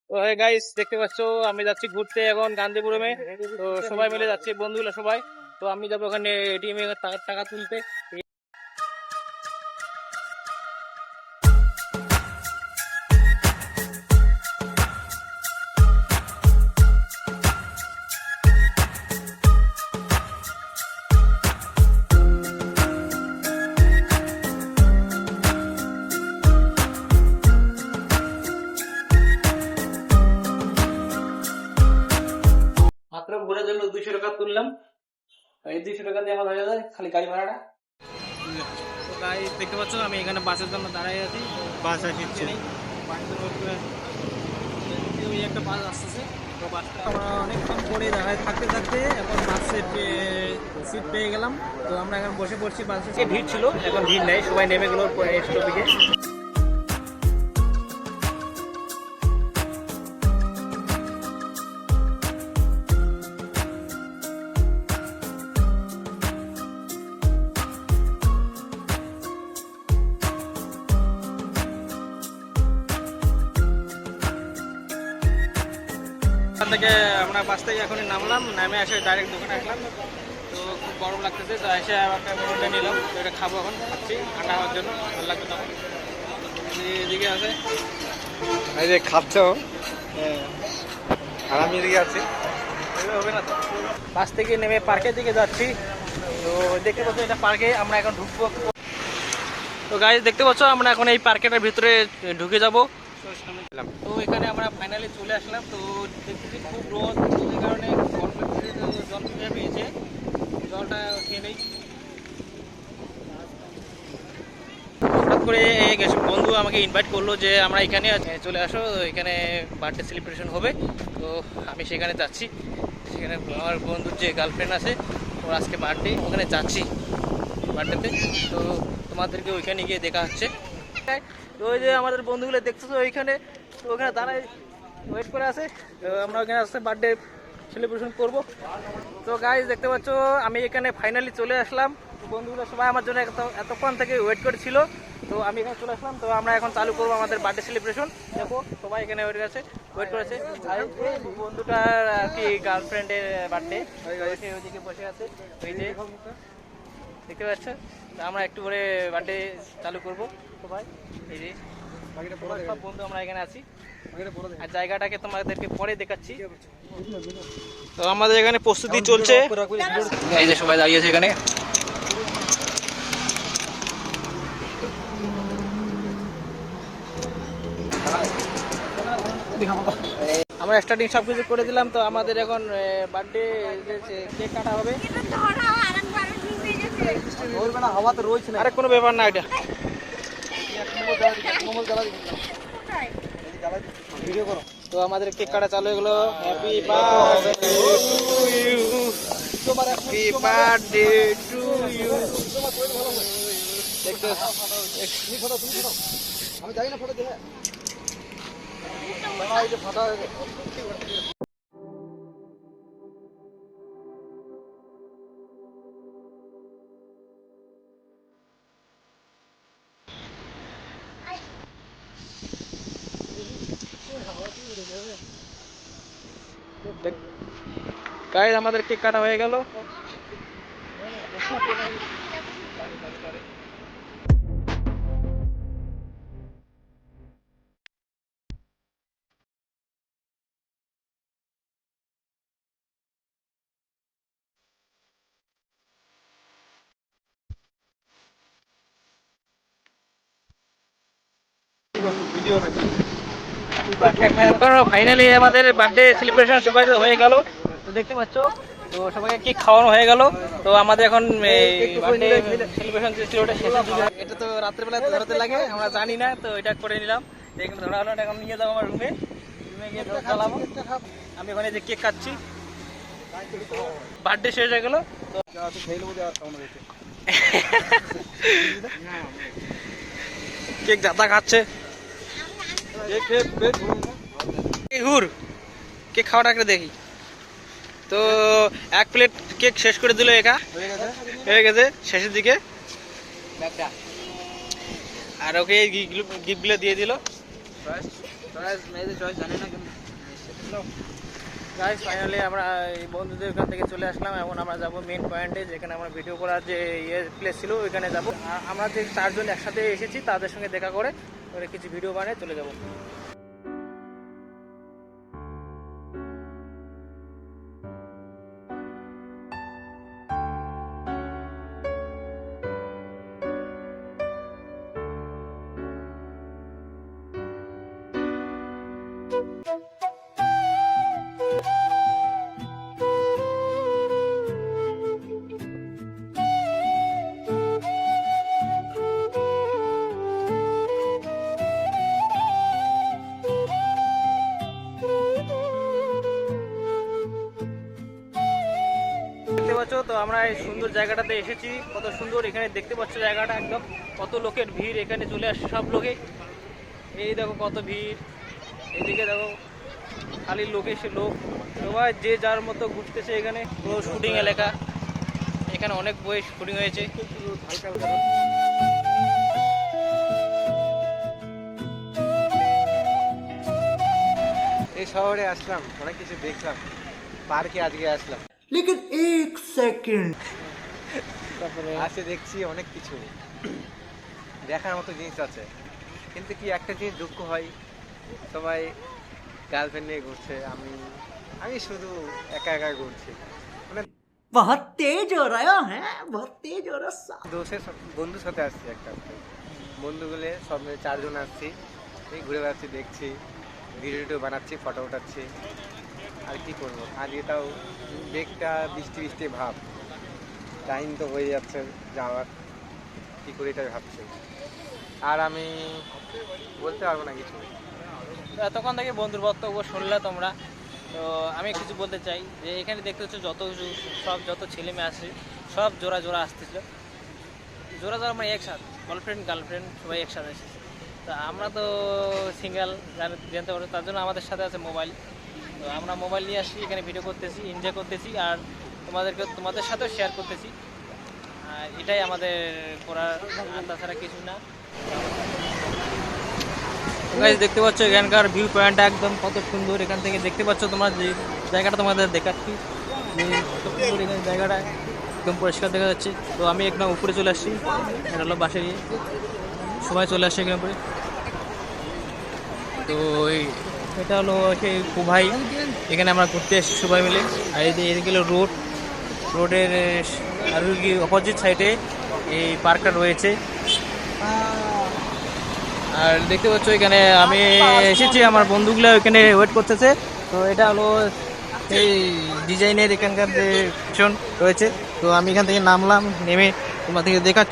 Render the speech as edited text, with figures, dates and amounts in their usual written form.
তো গাইস দেখতে পাচ্ছ আমি যাচ্ছি ঘুরতে এখন গান্ধীপুরমে। তো সবাই মিলে যাচ্ছি, বন্ধুগুলো সবাই। তো আমি যাবো ওখানে এটিএম এ টাকা তুলতে। মাত্র ঘোরার জন্য 200 টাকা তুললাম। এই 200 টাকা দিয়ে আমার হয়ে যায় খালি গাড়ি ভাড়াটা। তো গাইস দেখতে পাচ্ছ আমি এখানে বাসের জন্য দাঁড়াই আছি। বাস আসছে, ওই একটা বাস আসতেছে। তো বাসটা আমরা অনেকক্ষণ পরে দাঁড়ায় থাকতে থাকতে এখন বাসের সিট পেয়ে গেলাম। তো আমরা এখন বসে পড়ছি। বাসে ভিড় ছিল, এখন ভিড় নেই, সবাই নেমে গেল স্টপেজে। থেকে আমরা বাস থেকে এখনই নামলাম, নামে এসে ডাইরেক্ট দোকানে আসলাম। তো খুব গরম লাগতেছে, তো এসে একটা মোমোটা নিলাম। তো এটা খাবো, এখন খাচ্ছি ঠান্ডা হওয়ার জন্য, ভালো লাগবে তখন। এদিকে আছে, এই যে খাচ্ছ, আর আমি এদিকে আছি। হবে না তো। বাস থেকে নেমে পার্কের দিকে যাচ্ছি। তো দেখতে পাচ্ছ এটা পার্কে, আমরা এখন ঢুকবো। তো গাইস দেখতে পাচ্ছ আমরা এখন এই পার্কের ভিতরে ঢুকে যাব। তো এখানে আমরা ফাইনালি চলে আসলাম। তো দেখতেছি খুব রোদ, রোদের কারণে জল পিঠা পেয়েছে, জলটা খেয়ে নেই। হঠাৎ করে বন্ধু আমাকে ইনভাইট করলো যে আমরা এখানে চলে আসো, এখানে বার্থডে সেলিব্রেশন হবে। তো আমি সেখানে যাচ্ছি। সেখানে আমার বন্ধুর যে গার্লফ্রেন্ড আছে, ওর আজকে বার্থডে, ওখানে যাচ্ছি বার্থডেতে। তো তোমাদেরকে ওইখানে গিয়ে দেখা হচ্ছে। তো ওই যে আমাদের বন্ধুগুলো দেখতেছো ওইখানে, তো ওখানে দাঁড়ায় ওয়েট করে আছে। তো আমরা ওখানে আসতে বার্থডে সেলিব্রেশন করব। তো গাইজ দেখতে পাচ্ছ আমি এখানে ফাইনালি চলে আসলাম। বন্ধুগুলো সবাই আমার জন্য এতক্ষণ থেকে ওয়েট করেছিল। তো আমি এখানে চলে আসলাম। তো আমরা এখন চালু করবো আমাদের বার্থডে সেলিব্রেশন। দেখো সবাই এখানে ওয়েট করেছে। আর এই বন্ধুটার আর কি গার্লফ্রেন্ডের বার্থডে, ওইদিকে বসে আছে। ওই যে দেখতে পাচ্ছ, আমরা একটু করে বার্থডে চালু করব সবাই। এই যে সব বন্ধু আমরা এখানে আছি, আর জায়গাটাকে তোমাদেরকে পরে দেখাচ্ছি। তো আমাদের এখানে প্রস্তুতি চলছে, এই যে সবাই দাঁড়িয়েছে এখানে। আমরা স্টার্টিং সবকিছু করে দিলাম। তো আমাদের এখন বার্থডে কেক কাটা হবে। আরে কোনো ব্যাপার না, এটা তো আমাদের কেক কাটা চালু হয়ে গেলো। Happy birthday to you. আমি যাই না ফটো দেখে। গাইস আমাদের কেক কাটা হয়ে গেল। ফাইনালি আমাদের বার্থডে সেলিব্রেশন সবাই হয়ে গেল। তো দেখতে পাচ্ছ, তো সবাইকে কেক খাওয়ানো হয়ে গেল। তো আমাদের এখন বার্থডে সেলিব্রেশন যে ছিল ওটা শেষের দিকে। এটা তো রাত্রেবেলা ধরাতে লাগে, আমরা জানি না, তো এটা করে নিলাম। এখানে ধরা হলো, এখন নিয়ে যাবো আমার রুমে গিয়ে চালাবো। আমি ওখানে যে কেক কাটছি, বার্থডে শেষ হয়ে গেল। কেক দাদা খাচ্ছে, কেক খাওয়াটা একটা দেখি। তো এক প্লেট কেক শেষ করে দিল, একা হয়ে গেছে শেষের দিকে। আর ওকে গিফটগুলো দিয়ে দিল। মেয়েদের চয়েস জানি না কিন্তু গাইস ফাইনালি আমরা এই বন্ধুদের ওখান থেকে চলে আসলাম। এখন আমরা যাব মেন পয়েন্টে, যেখানে আমরা ভিডিও করার যে প্লেস ছিল ওইখানে যাব। আমরা যে 4 জন একসাথে এসেছি তাদের সঙ্গে দেখা করে ওরা কিছু ভিডিও বানিয়ে চলে যাব। দেখতে পাচ্ছ তো আমরা এই সুন্দর জায়গাটাতে এসেছি, কত সুন্দর। এখানে দেখতে পাচ্ছ জায়গাটা একদম কত লোকের ভিড়, এখানে চলে আসছে সব লোকে। এই দেখো কত ভিড়, এইদিকে দেখো খালি লোক এসে লোক, সবাই যে যার মতো ঘুরতেছে। এখানে পুরো শুটিং এলাকা, এখানে অনেক বই শুটিং হয়েছে। এই শহরে আসলাম, অনেক কিছু দেখলাম, পার্কে আজকে আসলাম, लेकिन एक सेकंड তারপরে আসে দেখছি অনেক কিছু দেখার মতো জিনিস আছে, কিন্তু কি একটা জিনিস দুঃখ হয়, সবাই গার্লফ্রেন্ড নিয়ে ঘুরছে, আমি শুধু একা একা ঘুরছি। মানে बहुत तेज हो रहा है बहुत तेज हो रहा বন্ধুর সাথে আসছি, একটা বন্ধুগুলো সব মিলে 4 জন আসছি, এই ঘুরে বেড়াচ্ছি, দেখছি, ভিডিও টিডিও বানাচ্ছি, ফটো উঠাচ্ছি। আর কি করবো, আজকে তাও বেগটা বৃষ্টি বৃষ্টি ভাব, টাইম তো হয়ে যাচ্ছে যাওয়ার, কী করে এটা ভাবছি। আর আমি বলতে পারবো না কিছু। তো এতক্ষণ থেকে বন্ধুর বক্তব্য শুনলে তোমরা, তো আমি কিছু বলতে চাই যে এখানে দেখতে হচ্ছে যত ছেলে মেয়ে আসছে সব জোড়া জোড়া আসতেছিল, জোড়া জোড়া মানে একসাথে, গার্লফ্রেন্ড সবাই একসাথে এসেছে। তা আমরা তো সিঙ্গেল জানতে পারো, তার জন্য আমাদের সাথে আছে মোবাইল। তো আমরা মোবাইল নিয়ে আসছি, এখানে ভিডিও করতেছি, এনজয় করতেছি, আর তোমাদের সাথেও শেয়ার করতেছি। আর এটাই আমাদের করার, আর তাছাড়া কিছু না। গাইস দেখতে পাচ্ছ এখানকার ভিউ পয়েন্টটা একদম কত সুন্দর। এখান থেকে দেখতে পাচ্ছ তোমরা যে জায়গাটা তোমাদের দেখাচ্ছি, যে কত সুন্দর এখানে জায়গাটা একদম পরিষ্কার দেখা যাচ্ছে। তো আমি একদম উপরে চলে আসছি, এটা হলো বাসে গিয়ে সবাই চলে আসছে এখানে উপরে। তো এটা হলো সেই কুভাই, এখানে আমরা ঘুরতে এসেছি সবাই মিলে। আর এদিকে হলো রোডের আর কি অপোজিট সাইডে এই পার্কটা রয়েছে। আর দেখতে পাচ্ছ এখানে আমি এসেছি, আমার বন্ধুগুলো এখানে ওয়েট করতেছে। তো এটা হলো এই ডিজাইনের এখানকার যে স্টেশন রয়েছে। তো আমি এখান থেকে নামলাম, নেমে তোমাদেরকে দেখাচ্ছি।